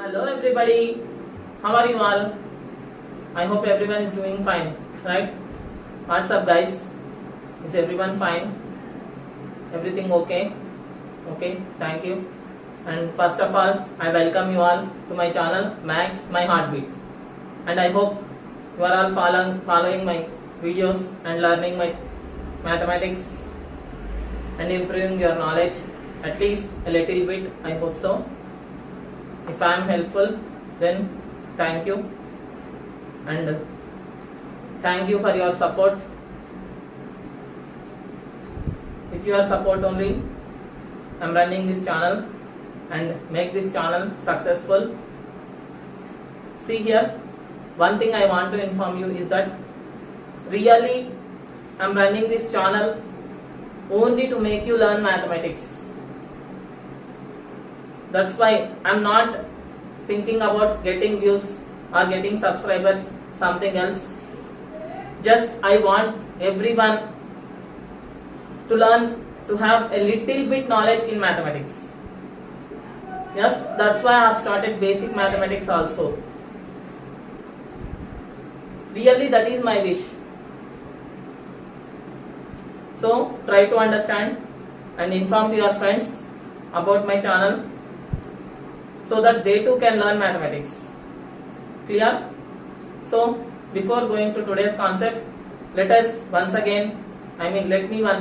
Hello everybody, how are you all? I hope everyone is doing fine, right? What's up guys? Is everyone fine? Everything okay? Okay, thank you. And first of all, I welcome you all to my channel Max My Heartbeat. And I hope you are all following my videos and learning my mathematics and improving your knowledge at least a little bit. I hope so. If I am helpful, then thank you, and thank you for your support. With your support only I am running this channel and make this channel successful. See here, one thing I want to inform you is that really I am running this channel only to make you learn mathematics. That's why I'm not thinking about getting views or getting subscribers, something else. Just I want everyone to learn, to have a little bit knowledge in mathematics. Yes, that's why I have started basic mathematics also. Really, that is my wish. So try to understand and inform your friends about my channel, so that they too can learn mathematics. Clear? So before going to today's concept, let me once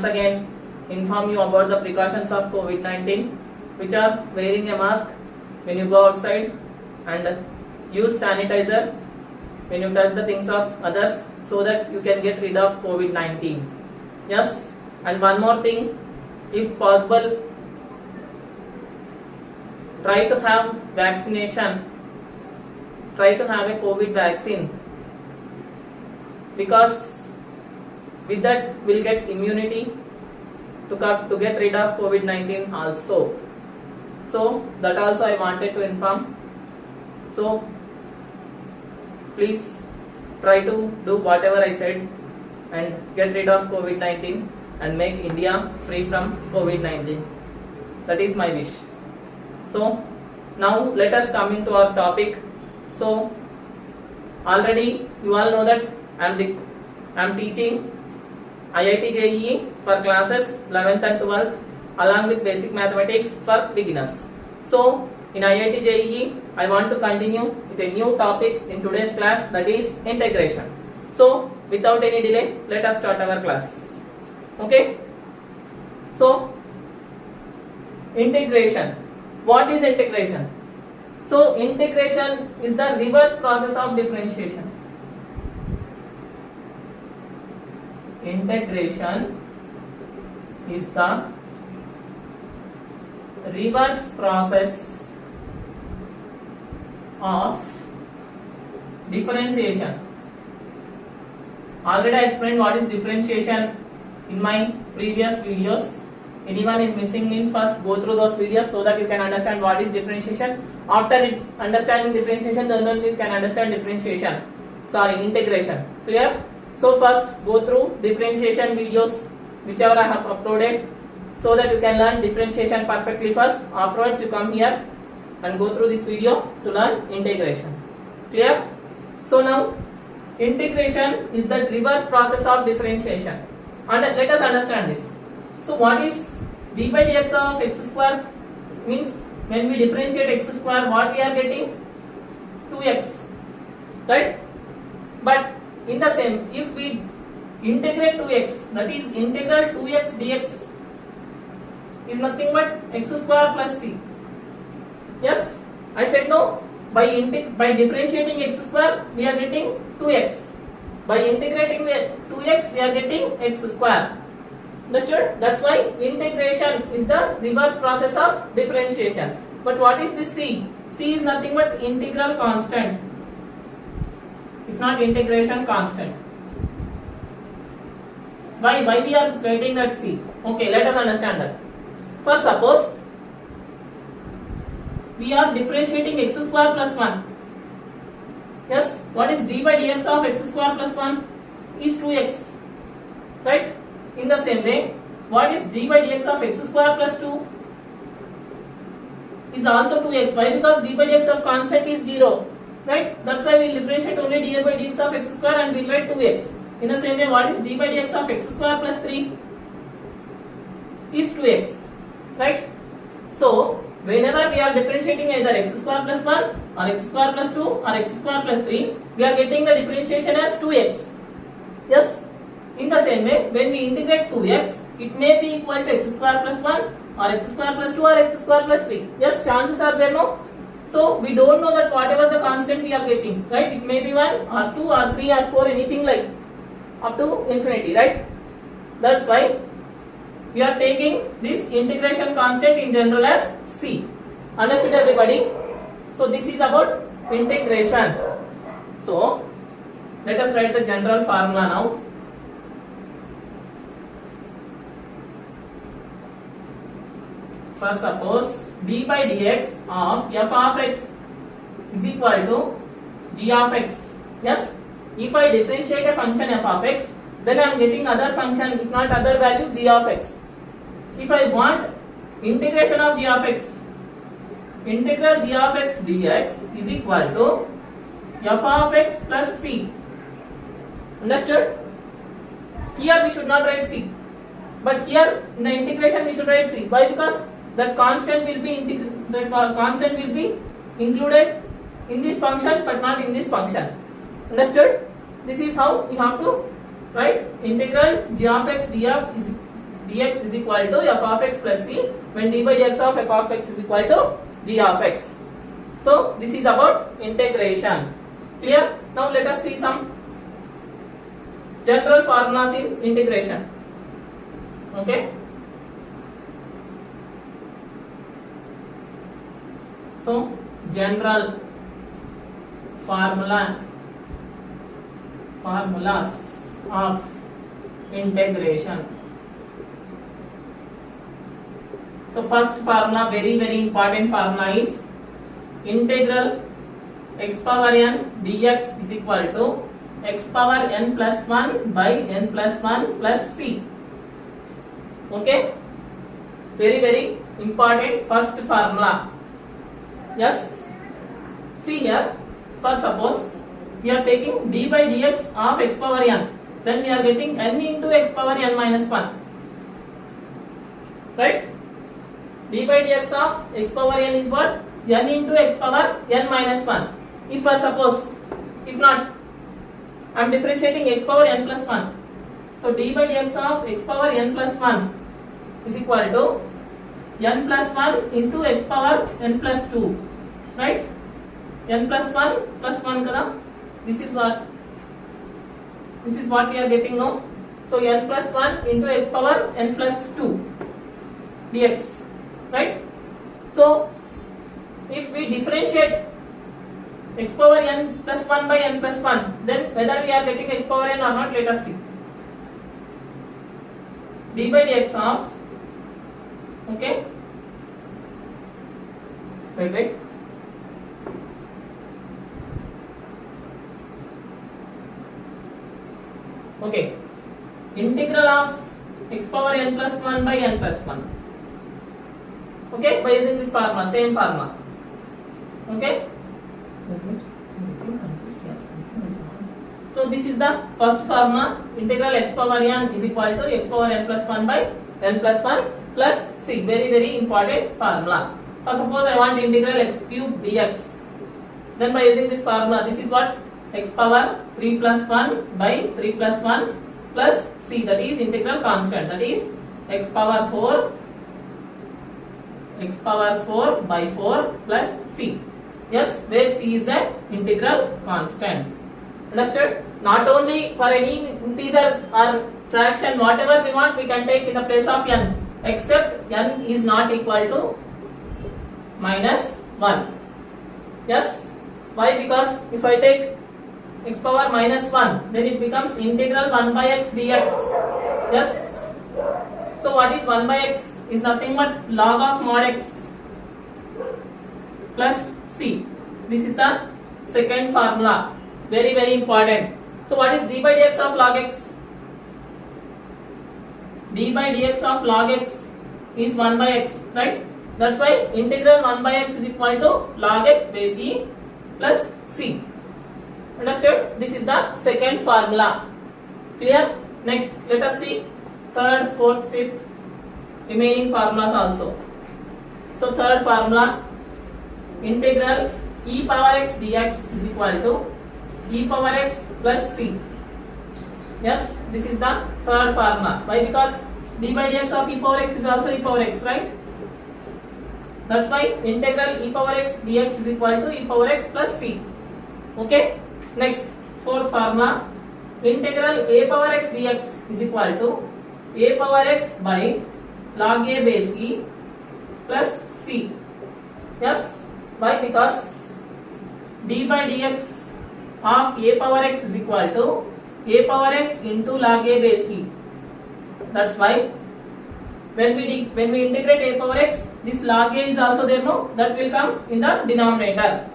again inform you about the precautions of COVID-19, which are wearing a mask when you go outside and use sanitizer when you touch the things of others, so that you can get rid of COVID-19. Yes, and one more thing, if possible, try to have vaccination, try to have a COVID vaccine, because with that we'll get immunity to get rid of COVID-19 also. So that also I wanted to inform. So please try to do whatever I said and get rid of COVID-19 and make India free from COVID-19. That is my wish. So now let us come into our topic. So already you all know that I am teaching IIT JEE for classes 11th and 12th along with basic mathematics for beginners. So in IIT JEE I want to continue with a new topic in today's class, that is integration. So without any delay, let us start our class. Okay. So integration. What is integration? So integration is the reverse process of differentiation. Integration is the reverse process of differentiation. Already I explained what is differentiation in my previous videos. Anyone is missing means first go through those videos so that you can understand what is differentiation. After understanding differentiation, then only you can understand integration. Clear? So first go through differentiation videos whichever I have uploaded, so that you can learn differentiation perfectly first. Afterwards you come here and go through this video to learn integration. Clear? So now integration is the reverse process of differentiation, and let us understand this. So what is d by dx of x square? Means when we differentiate x square, what we are getting? 2x, right? But in the same, if we integrate 2x, that is integral 2x dx is nothing but x square plus c. Yes, I said no. By differentiating x square, we are getting 2x. By integrating 2x, we are getting x square. Understood? That's why integration is the reverse process of differentiation. But what is this c? C is nothing but integral constant. If not integration constant. Why we are getting that c? Okay, let us understand that. First, suppose we are differentiating x square plus 1. Yes, what is d by dx of x square plus 1 is 2x. Right? In the same way, what is d by dx of x square plus 2 is also 2x. Why? Because d by dx of constant is 0, right? That's why we will differentiate only d by dx of x square and we will write 2x. In the same way, what is d by dx of x square plus 3 is 2x, right? So whenever we are differentiating either x square plus 1 or x square plus 2 or x square plus 3, we are getting the differentiation as 2x. Yes. In the same way, when we integrate 2x, it may be equal to x square plus 1 or x square plus 2 or x square plus 3. Yes, chances are there, no? So we don't know that whatever the constant we are getting, right? It may be 1 or 2 or 3 or 4, anything like up to infinity, right? That's why we are taking this integration constant in general as c. Understood, everybody? So this is about integration. So let us write the general formula now. For suppose d by dx of f of x is equal to g of x. Yes, if I differentiate a function f of x, then I am getting other function, if not other value, g of x. If I want integration of g of x, integral g of x dx is equal to f of x plus c. Understood? Here we should not write c, but here in the integration we should write c. Why? Because that constant will be included in this function but not in this function. Understood? This is how we have to write integral g of x dx is equal to f of x plus c when d by dx of f of x is equal to g of x. So this is about integration. Clear? Now let us see some general formulas in integration. Okay? So general formulas of integration. So first formula, very important formula, is integral x power n dx is equal to x power n plus 1 by n plus 1 plus c. Okay, very important first formula. Yes, see here, for suppose we are taking d by dx of x power n, then we are getting n into x power n minus 1, right? D by dx of x power n is what? N into x power n minus 1. If for suppose, if not, I am differentiating x power n plus 1. So d by dx of x power n plus 1 is equal to n plus 1 into x power n plus 2, right? N plus 1 plus 1 kada? This is what we are getting now. So n plus 1 into x power n plus 2 dx, right? So if we differentiate x power n plus 1 by n plus 1, then whether we are getting x power n or not, let us see. D by dx of, okay, wait, okay, integral of x power n plus 1 by n plus 1, okay, by using this formula, same formula, okay. So this is the first formula, integral x power n is equal to x power n plus 1 by n plus 1 plus c, very important formula. For suppose I want integral x cube dx, then by using this formula, this is what? X power 3 plus 1 by 3 plus 1 plus c, that is integral constant, that is x power 4 by 4 plus c. Yes, where c is the integral constant. Understood? Not only for any integer or fraction, whatever we want, we can take in the place of n, except n is not equal to minus 1. Yes, why? Because if I take x power minus 1, then it becomes integral 1 by x dx. Yes, so what is 1 by x? Is nothing but log of mod x plus c. This is the second formula, very important. So what is d by dx of log x? D by dx of log x is 1 by x, right? That's why integral 1 by x is equal to log x base e plus c. Understood? This is the second formula. Clear? Next, let us see third, fourth, fifth remaining formulas also. So third formula, integral e power x dx is equal to e power x plus c. Yes, this is the third formula. Why? Because d by dx of e power x is also e power x, right? That's why integral e power x dx is equal to e power x plus c. Okay. Next, fourth formula, integral a power x dx is equal to a power x by log a base e plus c. Yes. Why? Because d by dx of a power x is equal to a power x into log a base e. That's why when we integrate a power x, this log a is also there, no? That will come in the denominator.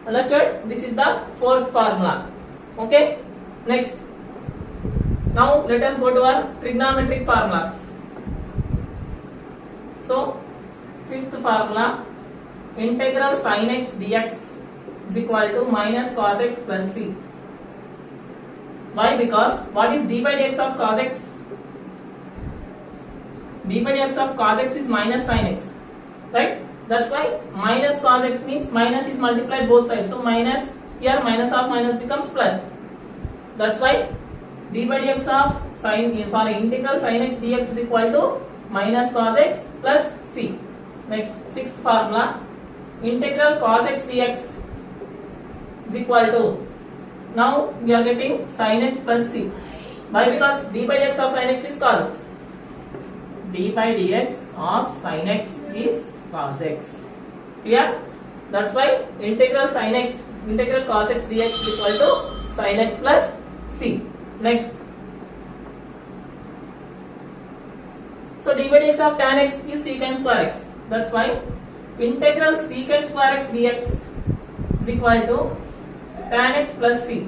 Understood? This is the fourth formula. Okay. Next. Now let us go to our trigonometric formulas. So fifth formula, integral sin x dx is equal to minus cos x plus c. Why? Because what is d by dx of cos x? D by dx of cos x is minus sin x, right? That's why minus cos x means minus is multiplied both sides. So minus here, minus of minus becomes plus. That's why d by dx of integral sin x dx is equal to minus cos x plus c. Next, sixth formula, integral cos x dx is equal to, now we are getting sin x plus c. Why? Because d by dx of sin x is cos x. D by dx of sin x is cos x. Clear? That's why integral cos x dx is equal to sin x plus c. Next. So d by dx of tan x is secant square x. That's why integral secant square x dx is equal to tan x plus c.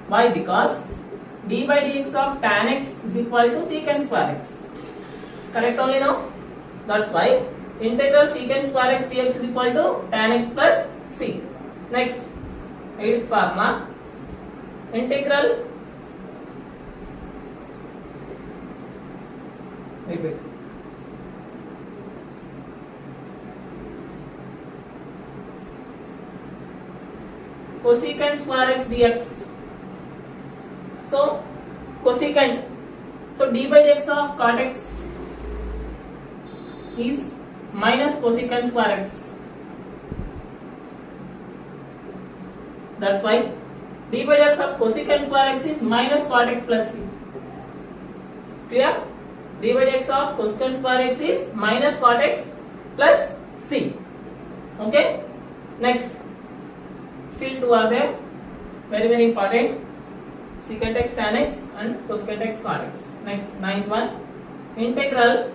Why? Because d by dx of tan x is equal to secant square x. Correct only now? That's why integral secant square x dx is equal to tan x plus c. Next, eighth formula, integral, wait. Cosecant square x dx. So cosecant, so d by dx of cot x is minus cosecant square x. That's why d by dx of cosecant square x is minus cot x plus c. Clear? D by dx of cosecant square x is minus cot x plus c. Okay. Next, still two are there, very important, secant x tan x and cosecant x cot x. Next, ninth one, integral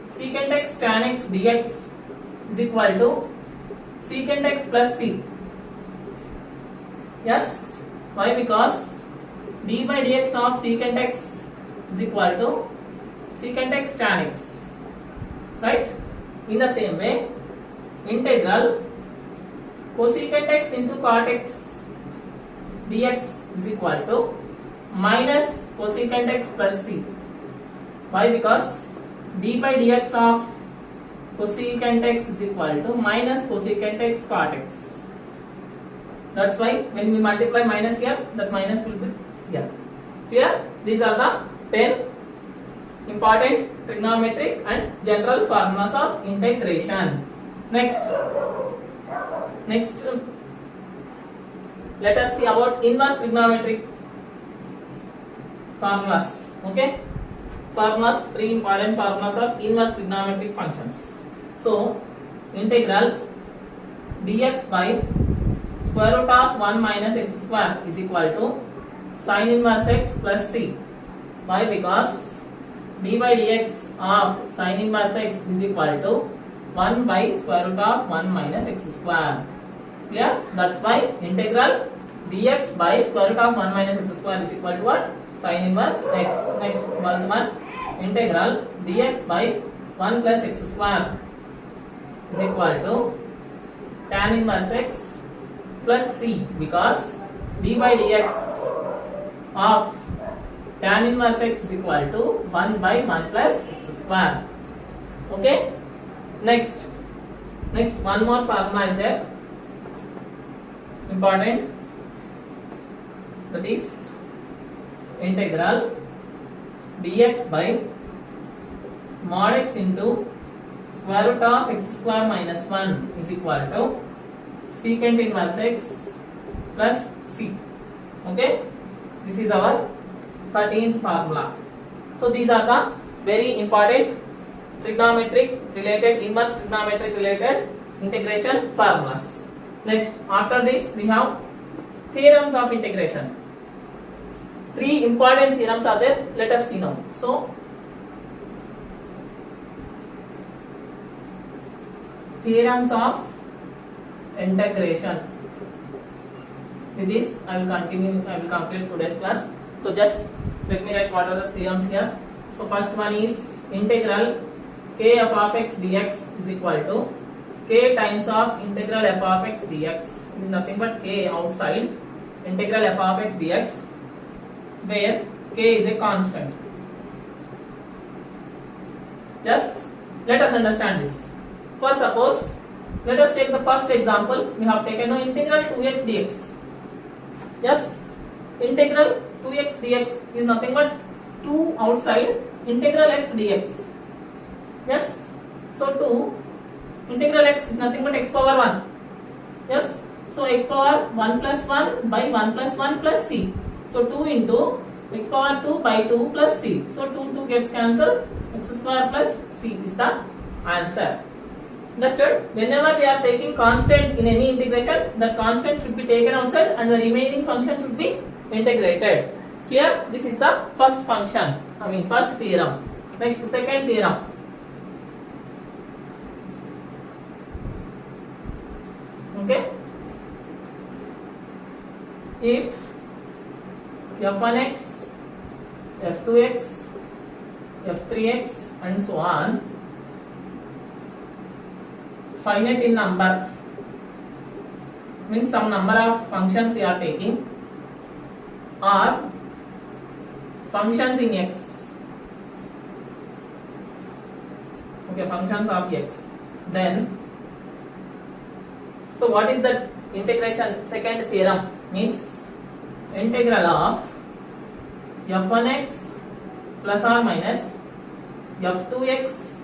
secant x tan x dx is equal to secant x plus c. Yes. Why? Because d by dx of secant x is equal to secant x tan x. Right? In the same way, integral cosecant x into cot x dx is equal to minus cosecant x plus c. Why? Because d by dx of cosecant x is equal to minus cosecant x cot x. That's why when we multiply minus here, that minus will be here. Clear? These are the 10 important trigonometric and general formulas of integration. Next, let us see about inverse trigonometric formulas. Okay, formulas, 3 important formulas of inverse trigonometric functions. So integral dx by square root of 1 minus x square is equal to sin inverse x plus c. Why? Because d by dx of sin inverse x is equal to 1 by square root of 1 minus x square. Clear? That's why integral dx by square root of 1 minus x square is equal to what? Sin inverse x. Next, 12th one, integral dx by 1 plus x square is equal to tan inverse x plus c, because d by dx of tan inverse x is equal to 1 by 1 plus x square. Okay, next one more formula is there, important, that is integral dx by mod x into square root of x square minus 1 is equal to secant inverse x plus c. Okay, this is our 13th formula. So these are the very important trigonometric related, inverse trigonometric related integration formulas. Next, after this we have theorems of integration. 3 important theorems are there. Let us see now. So theorems of integration. With this I will complete today's class. So just let me write what are the theorems here. So first one is integral k f of x dx is equal to k times of integral f of x dx is nothing but k outside integral f of x dx, where k is a constant. Yes, let us understand this. For suppose, let us take the first example. We have taken now integral 2x dx. Yes, integral 2x dx is nothing but 2 outside integral x dx. Yes, so 2 integral x is nothing but x power 1. Yes, so x power 1 plus 1 by 1 plus 1 plus c. So 2 into x power 2 by 2 plus c. So 2 gets cancelled. X square plus c is the answer. Understood? Whenever we are taking constant in any integration, the constant should be taken outside and the remaining function should be integrated. Clear? This is the first function. First theorem. Next, second theorem. Okay? If f1x, f2x, f3x and so on finite in number, means some number of functions we are taking, or functions in x, okay, functions of x, then so what is that integration? Second theorem means integral of f1x plus or minus f2x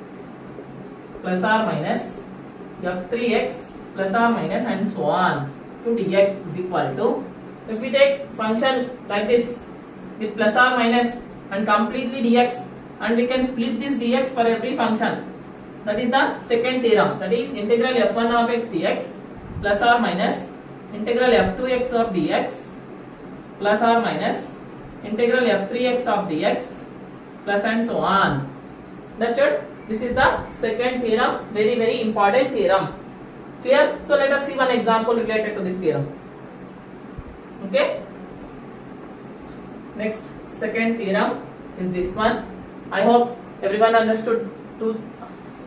plus or minus f3x plus or minus and so on to dx is equal to, if we take function like this with plus or minus and completely dx, and we can split this dx for every function. That is the second theorem, that is integral f1 of x dx plus or minus integral f2x of dx plus or minus integral f3x of dx plus and so on. Understood? This is the second theorem, very very important theorem. Clear? So let us see one example related to this theorem. Okay? Next, second theorem is this one. I hope everyone understood to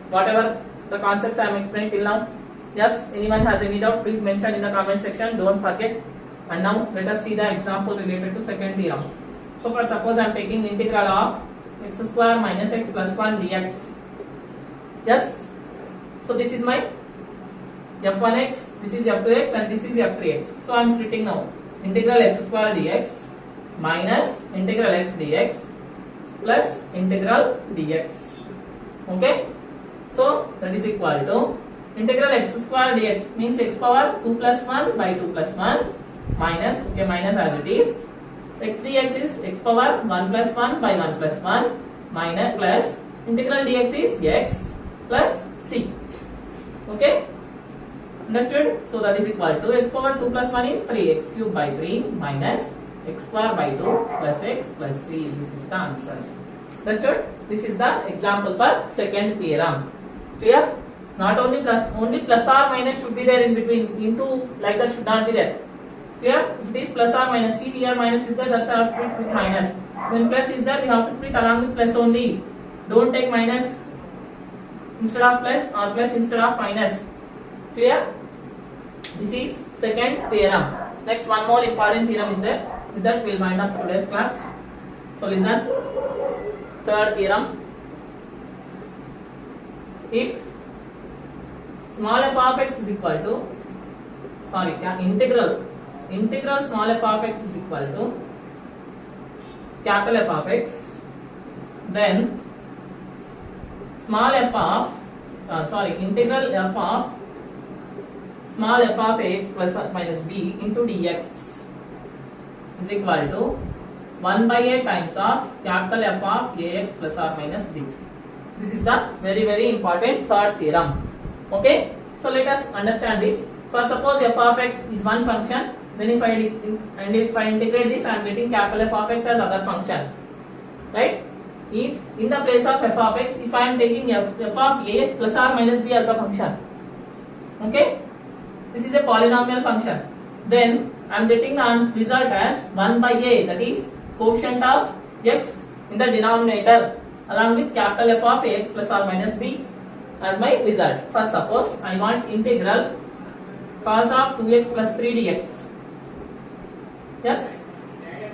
whatever the concepts I am explaining till now. Yes, anyone has any doubt, please mention in the comment section, don't forget. And now let us see the example related to second theorem. So for suppose I am taking integral of x square minus x plus 1 dx. Yes, so this is my f1x, this is f2x and this is f3x. So I am splitting now integral x square dx minus integral x dx plus integral dx. Okay, so that is equal to integral x square dx means x power 2 plus 1 by 2 plus 1 minus, okay, minus as it is, x dx is x power 1 plus 1 by 1 plus 1 minus plus integral dx is x plus c. Okay, understood? So that is equal to x power 2 plus 1 is 3x cube by 3 minus x square by 2 plus x plus c. This is the answer. Understood? This is the example for second theorem. Clear? Not only plus or minus should be there in between. Into like that should not be there. Clear? If it is plus or minus, see here minus is there, that's our split with minus. When plus is there, we have to split along with plus only. Don't take minus. instead of plus or plus instead of minus. Clear? This is second theorem. Next, one more important theorem is there. With that, we'll wind up today's class. So listen. Third theorem. If small f of x is equal to, integral small f of x is equal to capital F of x, then small f of integral f of small f of x plus or minus b into dx is equal to 1 by a times of capital F of ax plus or minus b. This is the very important third theorem. Okay, so let us understand this. For suppose f of x is one function, then if I integrate this, I am getting capital F of x as other function, right? If in the place of f of x, if I am taking f of ax plus or minus b as the function, okay, this is a polynomial function, then I am getting the result as 1 by a, that is quotient of x in the denominator along with capital F of ax plus or minus b as my result. For suppose I want integral cos of 2x plus 3 dx. Yes.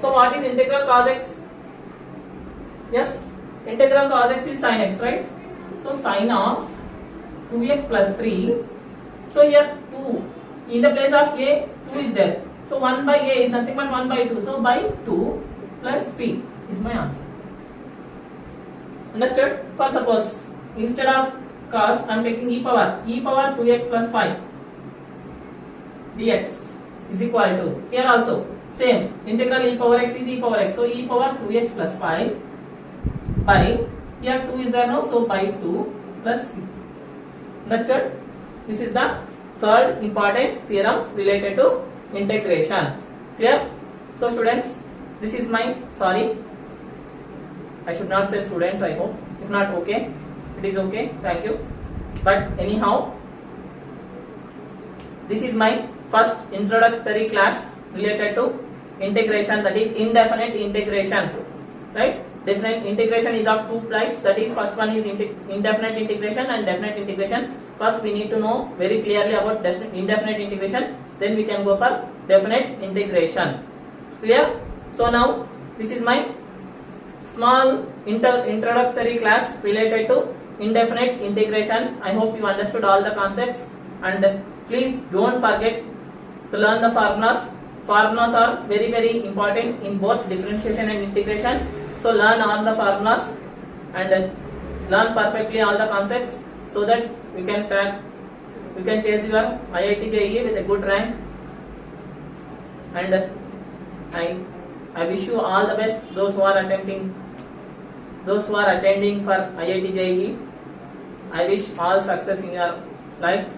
So what is integral cos x? Yes. Integral cos x is sin x, right? So sin of 2x plus 3. So here 2. In the place of a, 2 is there. So 1 by a is nothing but 1 by 2. So by 2 plus c is my answer. Understood? For suppose instead of cos, I am taking e power 2x plus 5 dx is equal to, here also same, integral e power x is e power x, so e power 2x plus 5 by, here 2 is there now, so by 2 plus c. Understood? This is the third important theorem related to integration. Clear? So students, this is my, I should not say students, I hope. If not, okay, it is okay, thank you. But anyhow, this is my first introductory class related to integration, that is indefinite integration, right? Different integration is of two types, that is first one is indefinite integration and definite integration. First we need to know very clearly about indefinite integration, then we can go for definite integration. Clear? So now this is my small introductory class related to indefinite integration. I hope you understood all the concepts, and please don't forget to learn the formulas. Formulas are very important in both differentiation and integration. So learn all the formulas and learn perfectly all the concepts so that you can chase your IIT JEE with a good rank. And I wish you all the best, those who are attending for IIT JEE. I wish all success in your life.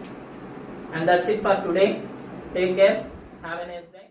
And that's it for today. Take care. Have a nice day.